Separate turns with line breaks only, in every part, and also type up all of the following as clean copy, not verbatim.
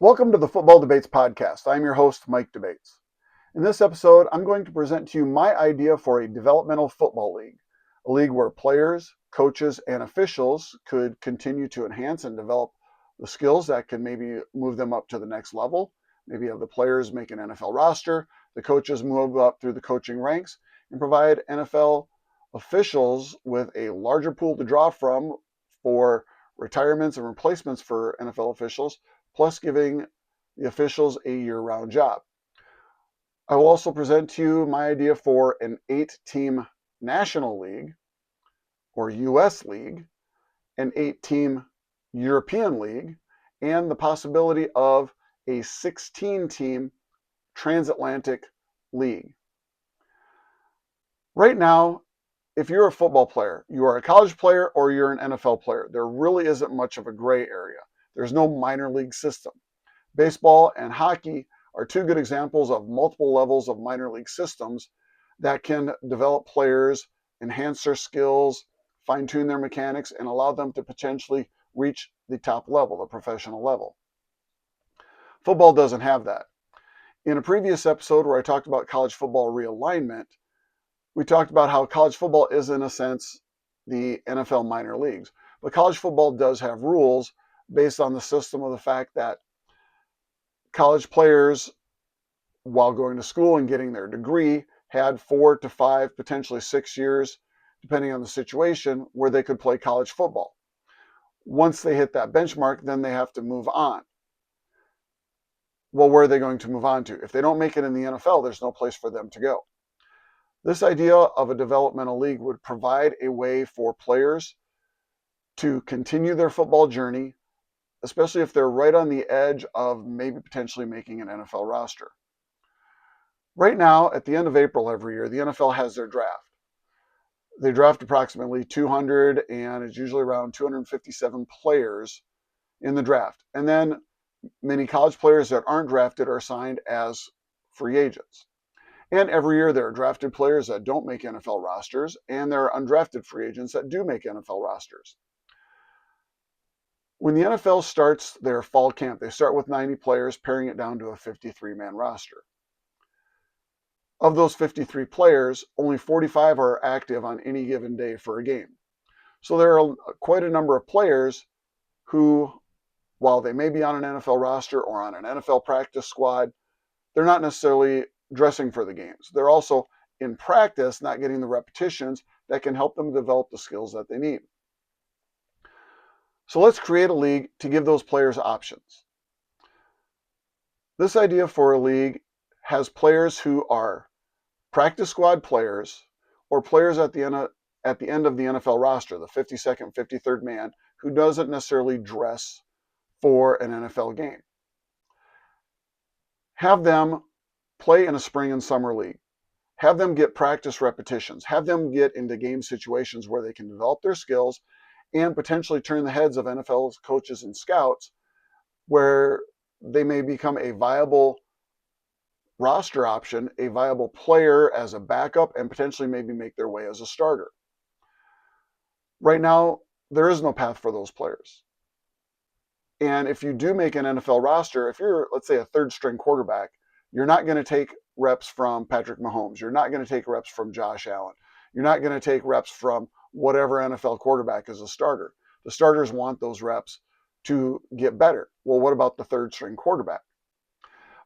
Welcome to the Football Debates podcast. I'm your host, Mike Debates. In this episode, I'm going to present to you my idea for a developmental football league, a league where players, coaches, and officials could continue to enhance and develop the skills that can maybe move them up to the next level. Maybe have the players make an NFL roster, the coaches move up through the coaching ranks, and provide NFL officials with a larger pool to draw from for retirements and replacements for NFL officials, plus giving the officials a year-round job. I will also present to you my idea for an 8-team National League, or US League, an 8-team European League, and the possibility of a 16-team Transatlantic League. Right now, if you're a football player, you are a college player or you're an NFL player, there really isn't much of a gray area. There's no minor league system. Baseball and hockey are two good examples of multiple levels of minor league systems that can develop players, enhance their skills, fine-tune their mechanics, and allow them to potentially reach the top level, the professional level. Football doesn't have that. In a previous episode where I talked about college football realignment, we talked about how college football is, in a sense, the NFL minor leagues. But college football does have rules based on the system of the fact that college players, while going to school and getting their degree, had 4 to 5, potentially 6 years, depending on the situation, where they could play college football. Once they hit that benchmark, then they have to move on. Well, where are they going to move on to? If they don't make it in the NFL, there's no place for them to go. This idea of a developmental league would provide a way for players to continue their football journey, especially if they're right on the edge of maybe potentially making an NFL roster. Right now, at the end of April every year, the NFL has their draft. They draft approximately 200, and it's usually around 257 players in the draft. And then many college players that aren't drafted are signed as free agents. And every year there are drafted players that don't make NFL rosters, and there are undrafted free agents that do make NFL rosters. When the NFL starts their fall camp, they start with 90 players, paring it down to a 53-man roster. Of those 53 players, only 45 are active on any given day for a game. So there are quite a number of players who, while they may be on an NFL roster or on an NFL practice squad, they're not necessarily dressing for the games. They're also in practice not getting the repetitions that can help them develop the skills that they need. So let's create a league to give those players options. This idea for a league has players who are practice squad players or players at the end of the NFL roster, the 52nd, 53rd man, who doesn't necessarily dress for an NFL game. Have them play in a spring and summer league. Have them get practice repetitions. Have them get into game situations where they can develop their skills and potentially turn the heads of NFL coaches and scouts, where they may become a viable roster option, a viable player as a backup, and potentially maybe make their way as a starter. Right now, there is no path for those players. And if you do make an NFL roster, if you're, let's say, a third-string quarterback, you're not going to take reps from Patrick Mahomes. You're not going to take reps from Josh Allen. You're not going to take reps from whatever NFL quarterback is a starter. The starters want those reps to get better. Well, what about the third-string quarterback?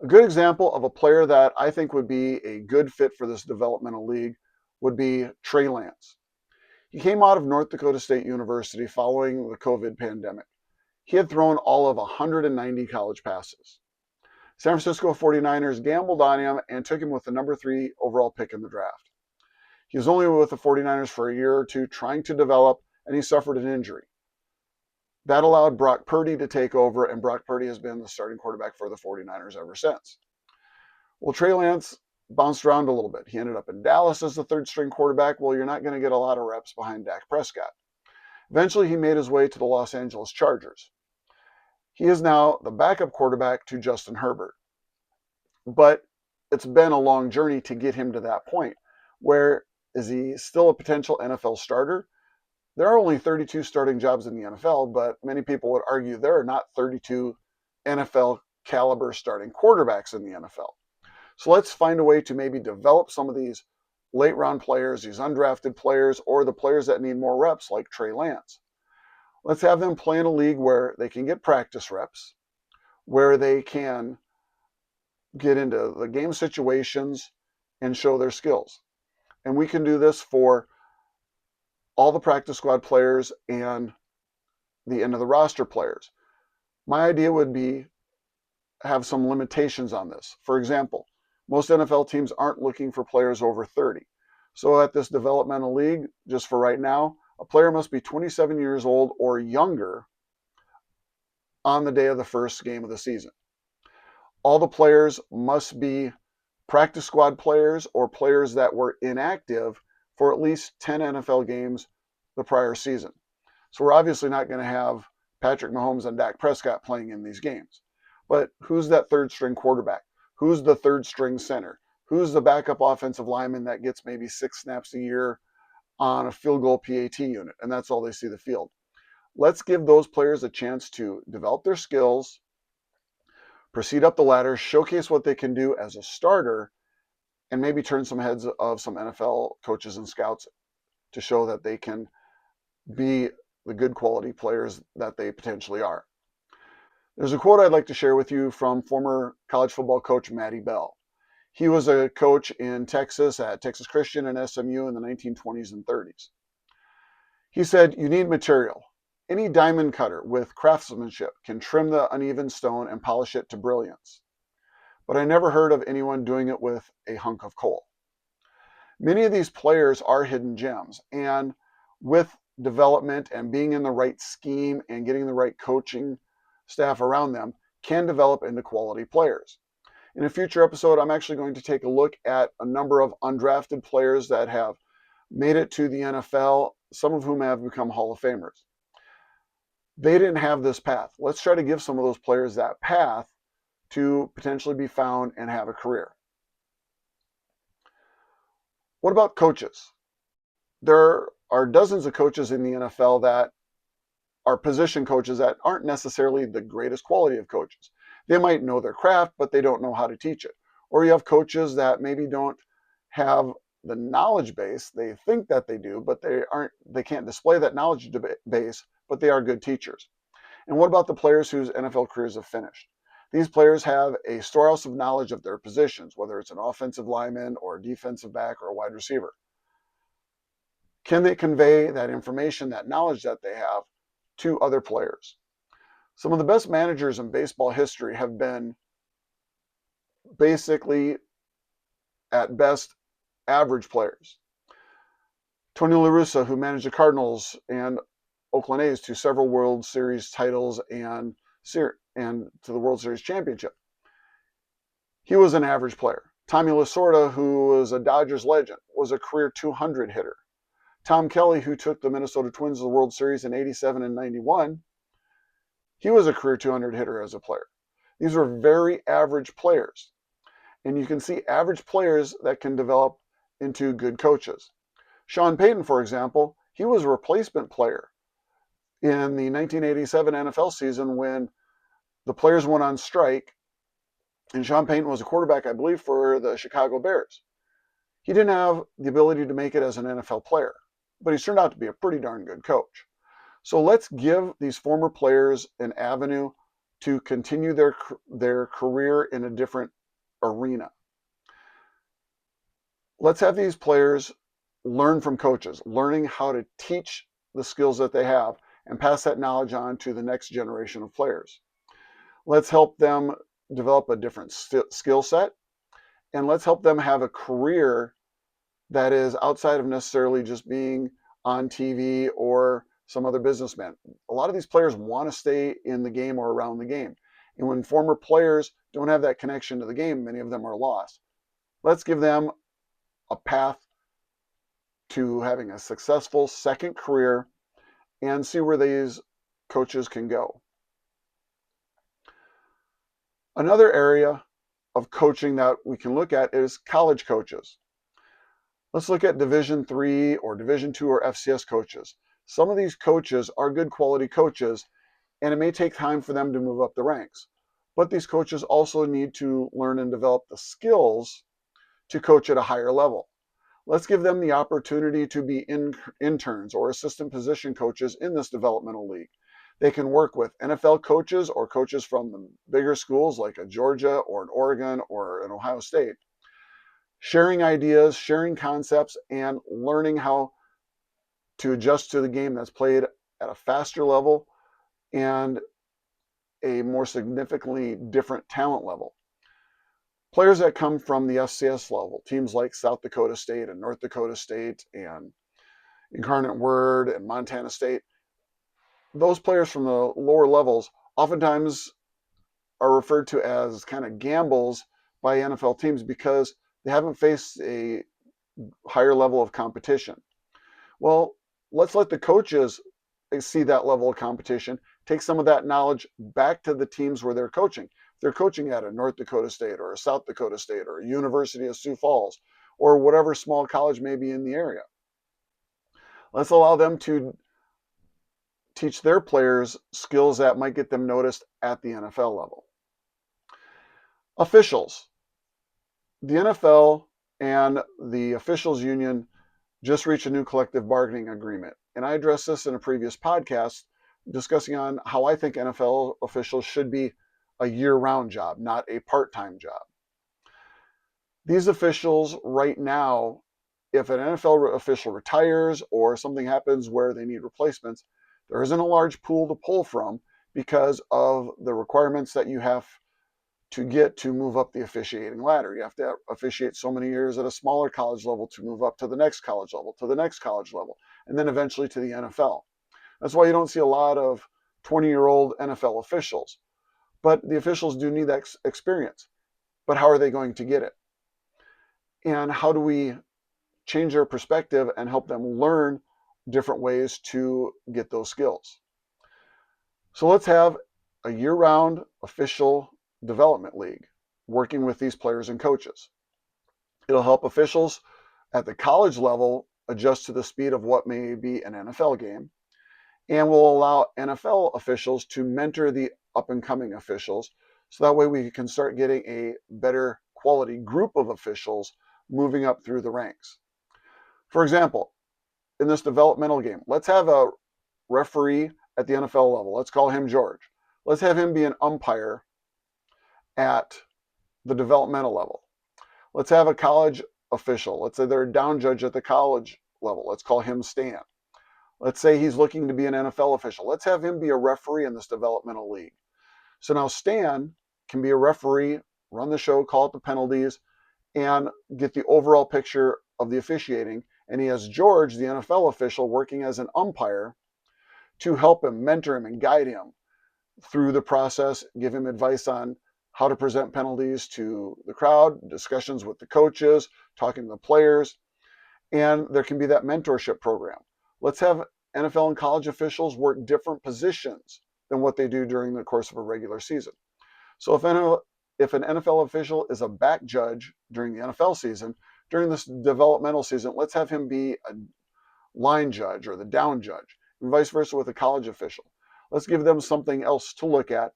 A good example of a player that I think would be a good fit for this developmental league would be Trey Lance. He came out of North Dakota State University following the COVID pandemic. He had thrown all of 190 college passes. San Francisco 49ers gambled on him and took him with the number 3 overall pick in the draft. He was only with the 49ers for a year or two trying to develop, and he suffered an injury. That allowed Brock Purdy to take over, and Brock Purdy has been the starting quarterback for the 49ers ever since. Well, Trey Lance bounced around a little bit. He ended up in Dallas as the third-string quarterback. Well, you're not going to get a lot of reps behind Dak Prescott. Eventually, he made his way to the Los Angeles Chargers. He is now the backup quarterback to Justin Herbert. But it's been a long journey to get him to that point. Where is he still a potential NFL starter? There are only 32 starting jobs in the NFL, but many people would argue there are not 32 NFL caliber starting quarterbacks in the NFL. So let's find a way to maybe develop some of these late round players, these undrafted players, or the players that need more reps like Trey Lance. Let's have them play in a league where they can get practice reps, where they can get into the game situations and show their skills. And we can do this for all the practice squad players and the end of the roster players. My idea would be have some limitations on this. For example, most NFL teams aren't looking for players over 30. So at this developmental league, just for right now, a player must be 27 years old or younger on the day of the first game of the season. All the players must be practice squad players or players that were inactive for at least 10 NFL games the prior season. So we're obviously not going to have Patrick Mahomes and Dak Prescott playing in these games. But who's that third string quarterback? Who's the third string center? Who's the backup offensive lineman that gets maybe 6 snaps a year on a field goal PAT unit, and that's all they see the field? Let's give those players a chance to develop their skills, proceed up the ladder, showcase what they can do as a starter, and maybe turn some heads of some NFL coaches and scouts to show that they can be the good quality players that they potentially are. There's a quote I'd like to share with you from former college football coach Matty Bell. He was a coach in Texas at Texas Christian and SMU in the 1920s and 30s. He said, "You need material. Any diamond cutter with craftsmanship can trim the uneven stone and polish it to brilliance. But I never heard of anyone doing it with a hunk of coal." Many of these players are hidden gems, and with development and being in the right scheme and getting the right coaching staff around them, can develop into quality players. In a future episode, I'm actually going to take a look at a number of undrafted players that have made it to the NFL, some of whom have become Hall of Famers. They didn't have this path. Let's try to give some of those players that path to potentially be found and have a career. What about coaches? There are dozens of coaches in the NFL that are position coaches that aren't necessarily the greatest quality of coaches. They might know their craft, but they don't know how to teach it. Or you have coaches that maybe don't have the knowledge base. They think that they do, but they can't display that knowledge base, but they are good teachers. And what about the players whose NFL careers have finished? These players have a storehouse of knowledge of their positions, whether it's an offensive lineman or a defensive back or a wide receiver. Can they convey that information, that knowledge that they have, to other players? Some of the best managers in baseball history have been basically, at best, average players. Tony La Russa, who managed the Cardinals and Oakland A's to several World Series titles and to the World Series championship, he was an average player. Tommy Lasorda, who was a Dodgers legend, was a career 200 hitter. Tom Kelly, who took the Minnesota Twins to the World Series in 87 and 91, he was a career 200 hitter as a player. These were very average players. And you can see average players that can develop into good coaches. Sean Payton, for example, he was a replacement player in the 1987 NFL season when the players went on strike, and Sean Payton was a quarterback, I believe, for the Chicago Bears. He didn't have the ability to make it as an NFL player, but he's turned out to be a pretty darn good coach. So let's give these former players an avenue to continue their career in a different arena. Let's have these players learn from coaches, learning how to teach the skills that they have and pass that knowledge on to the next generation of players. Let's help them develop a different skill set, and let's help them have a career that is outside of necessarily just being on TV or some other businessman. A lot of these players want to stay in the game or around the game. And when former players don't have that connection to the game, many of them are lost. Let's give them a path to having a successful second career and see where these coaches can go. Another area of coaching that we can look at is college coaches. Let's look at Division III or Division II or FCS coaches. Some of these coaches are good quality coaches, and it may take time for them to move up the ranks. but these coaches also need to learn and develop the skills to coach at a higher level. Let's give them the opportunity to be interns or assistant position coaches in this developmental league. They can work with NFL coaches or coaches from the bigger schools like a Georgia or an Oregon or an Ohio State, sharing ideas, sharing concepts, and learning how to adjust to the game that's played at a faster level and a more significantly different talent level. Players that come from the FCS level, teams like South Dakota State and North Dakota State and Incarnate Word and Montana State, those players from the lower levels oftentimes are referred to as kind of gambles by NFL teams because they haven't faced a higher level of competition. Well, let's let the coaches see that level of competition, take some of that knowledge back to the teams where they're coaching. If they're coaching at a North Dakota State or a South Dakota State or a University of Sioux Falls or whatever small college may be in the area, let's allow them to teach their players skills that might get them noticed at the NFL level. Officials. The NFL and the officials union just reached a new collective bargaining agreement. And I addressed this in a previous podcast discussing on how I think NFL officials should be a year-round job, not a part-time job. These officials right now, if an NFL official retires or something happens where they need replacements, there isn't a large pool to pull from because of the requirements that you have to get to move up the officiating ladder. You have to officiate so many years at a smaller college level to move up to the next college level, to the next college level, and then eventually to the NFL. That's why you don't see a lot of 20-year-old NFL officials. But the officials do need that experience. But how are they going to get it? And how do we change their perspective and help them learn different ways to get those skills? So let's have a year-round official development league working with these players and coaches. It'll help officials at the college level adjust to the speed of what may be an NFL game, and will allow NFL officials to mentor the up-and-coming officials, so that way we can start getting a better quality group of officials moving up through the ranks. For example, in this developmental game, let's have a referee at the NFL level. Let's call him George. Let's have him be an umpire at the developmental level. Let's have a college official. Let's say they're a down judge at the college level. Let's call him Stan. Let's say he's looking to be an NFL official. Let's have him be a referee in this developmental league. So now Stan can be a referee, run the show, call out the penalties, and get the overall picture of the officiating. And he has George, the NFL official, working as an umpire to help him, mentor him, and guide him through the process, give him advice on how to present penalties to the crowd, discussions with the coaches, talking to the players, and there can be that mentorship program. Let's have NFL and college officials work different positions than what they do during the course of a regular season. So if an NFL official is a back judge during the NFL season, during this developmental season, let's have him be a line judge or the down judge, and vice versa with a college official. Let's give them something else to look at,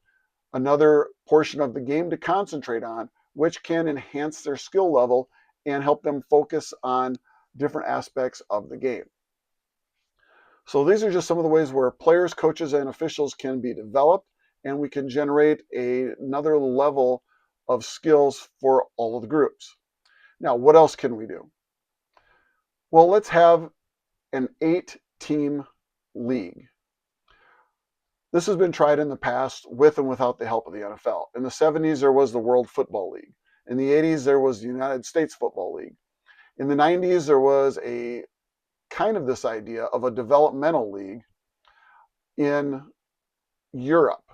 another portion of the game to concentrate on, which can enhance their skill level and help them focus on different aspects of the game. So these are just some of the ways where players, coaches, and officials can be developed, and we can generate another level of skills for all of the groups. Now, what else can we do? Well, let's have an 8-team league. This has been tried in the past with and without the help of the NFL. In the 70s, there was the World Football League. In the 80s, there was the United States Football League. In the 90s, there was a kind of this idea of a developmental league in Europe.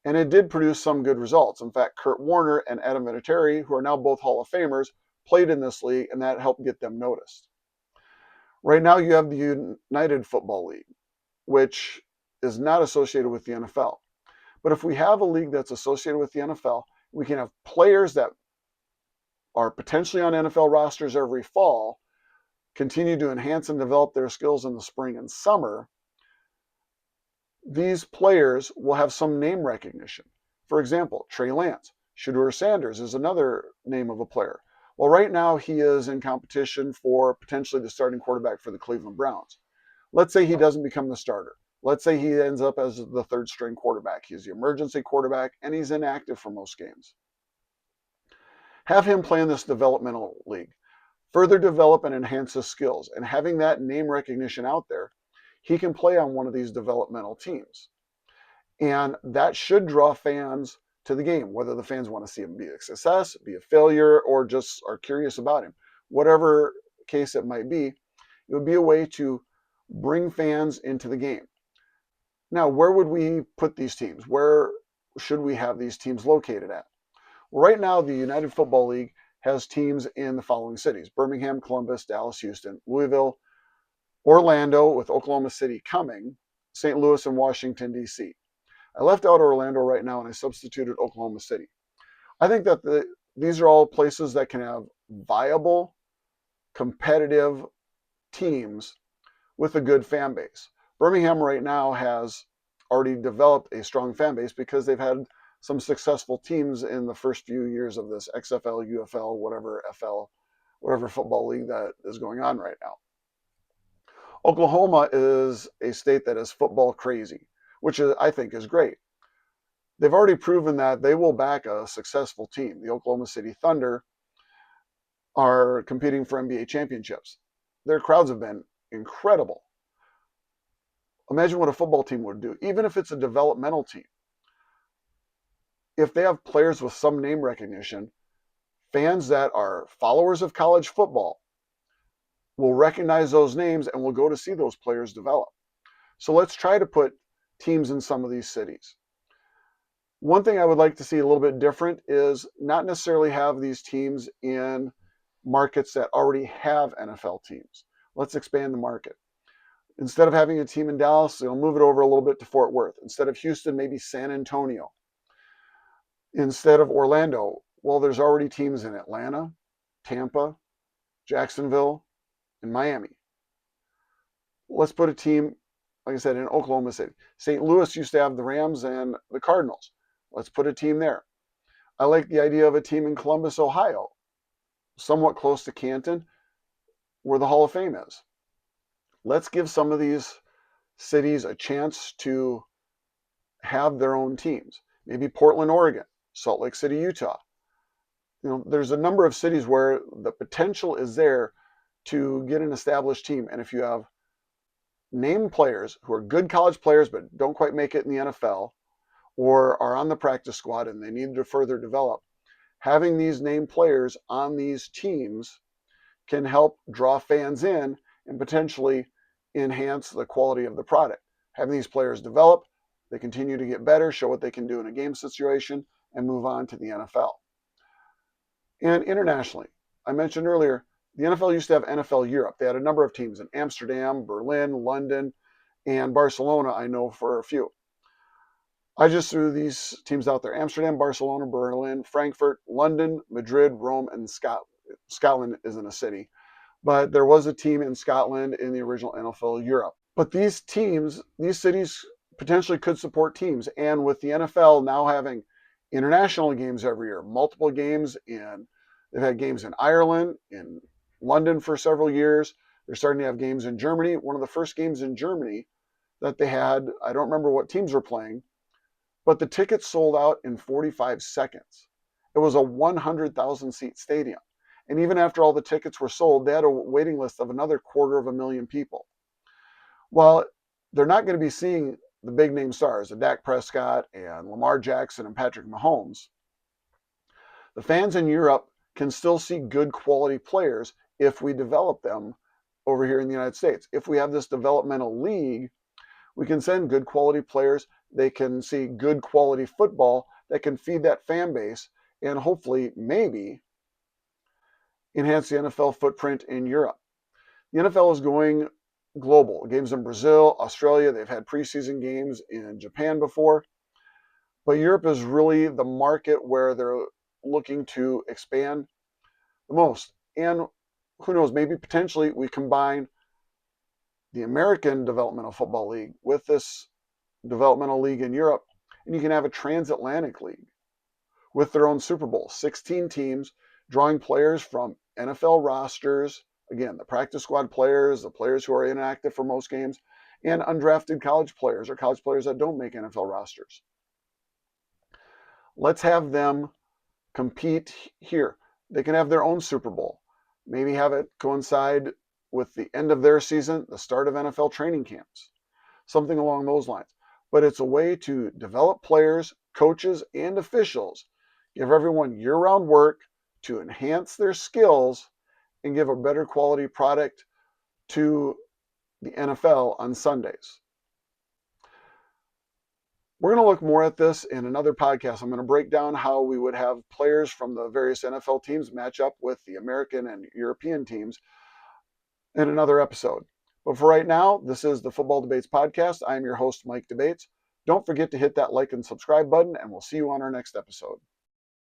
And it did produce some good results. In fact, Kurt Warner and Adam Vinatieri, who are now both Hall of Famers, played in this league, and that helped get them noticed. Right now, you have the United Football League, which is not associated with the NFL. But if we have a league that's associated with the NFL, we can have players that are potentially on NFL rosters every fall, continue to enhance and develop their skills in the spring and summer. These players will have some name recognition. For example, Trey Lance. Shedeur Sanders is another name of a player. Well, right now he is in competition for potentially the starting quarterback for the Cleveland Browns. Let's say he doesn't become the starter. Let's say he ends up as the third string quarterback. He's the emergency quarterback and he's inactive for most games. Have him play in this developmental league. Further develop and enhance his skills. And having that name recognition out there, he can play on one of these developmental teams. And that should draw fans to the game, whether the fans want to see him be a success, be a failure, or just are curious about him. Whatever case it might be, it would be a way to bring fans into the game. Now, where would we put these teams? Where should we have these teams located at? Well, right now, the United Football League has teams in the following cities: Birmingham, Columbus, Dallas, Houston, Louisville, Orlando, with Oklahoma City coming, St. Louis, and Washington, D.C. I left out Orlando right now and I substituted Oklahoma City. I think that these are all places that can have viable, competitive teams with a good fan base. Birmingham right now has already developed a strong fan base because they've had some successful teams in the first few years of this XFL, UFL, whatever football league that is going on right now. Oklahoma is a state that is football crazy, which I think is great. They've already proven that they will back a successful team. The Oklahoma City Thunder are competing for NBA championships. Their crowds have been incredible. Imagine what a football team would do, even if it's a developmental team. If they have players with some name recognition, fans that are followers of college football will recognize those names and will go to see those players develop. So let's try to put teams in some of these cities. One thing I would like to see a little bit different is not necessarily have these teams in markets that already have NFL teams. Let's expand the market. Instead of having a team in Dallas, move it over a little bit to Fort Worth. Instead of Houston, maybe San Antonio. Instead of Orlando, well, there's already teams in Atlanta, Tampa, Jacksonville, and Miami. Let's put a team, like I said, in Oklahoma City. St. Louis used to have the Rams and the Cardinals. Let's put a team there. I like the idea of a team in Columbus, Ohio, somewhat close to Canton, where the Hall of Fame is. Let's give some of these cities a chance to have their own teams. Maybe Portland, Oregon, Salt Lake City, Utah. There's a number of cities where the potential is there to get an established team. And if you have named players who are good college players but don't quite make it in the NFL or are on the practice squad and they need to further develop, having these named players on these teams can help draw fans in and potentially enhance the quality of the product. Having these players develop, they continue to get better, show what they can do in a game situation, and move on to the NFL. And internationally, I mentioned earlier, the NFL used to have NFL Europe. They had a number of teams in Amsterdam, Berlin, London, and Barcelona, I know for a few. I just threw these teams out there: Amsterdam, Barcelona, Berlin, Frankfurt, London, Madrid, Rome, and Scotland. Scotland isn't a city, but there was a team in Scotland in the original NFL Europe. But these teams, these cities potentially could support teams. And with the NFL now having international games every year, multiple games they've had games in Ireland, in London for several years. They're starting to have games in Germany. One of the first games in Germany that they had, I don't remember what teams were playing, but the tickets sold out in 45 seconds. It was a 100,000 seat stadium. And even after all the tickets were sold, they had a waiting list of another 250,000 people. Well, they're not going to be seeing the big name stars, Dak Prescott and Lamar Jackson and Patrick Mahomes. The fans in Europe can still see good quality players if we develop them over here in the United States. If we have this developmental league, we can send good quality players. They can see good quality football that can feed that fan base and hopefully maybe enhance the NFL footprint in Europe. The NFL is going global. Games in Brazil, Australia, they've had preseason games in Japan before. But Europe is really the market where they're looking to expand the most. And who knows, maybe potentially we combine the American Developmental Football League with this developmental league in Europe, And you can have a transatlantic league with their own Super Bowl, 16 teams drawing players from NFL rosters, again, the practice squad players, the players who are inactive for most games, and undrafted college players or college players that don't make NFL rosters. Let's have them compete here. They can have their own Super Bowl. Maybe have it coincide with the end of their season, the start of NFL training camps, something along those lines. But it's a way to develop players, coaches, and officials, give everyone year-round work to enhance their skills and give a better quality product to the NFL on Sundays. We're going to look more at this in another podcast. I'm going to break down how we would have players from the various NFL teams match up with the American and European teams in another episode. But for right now, this is the Football Debates Podcast. I'm your host, Mike Debates. Don't forget to hit that like and subscribe button, and we'll see you on our next episode.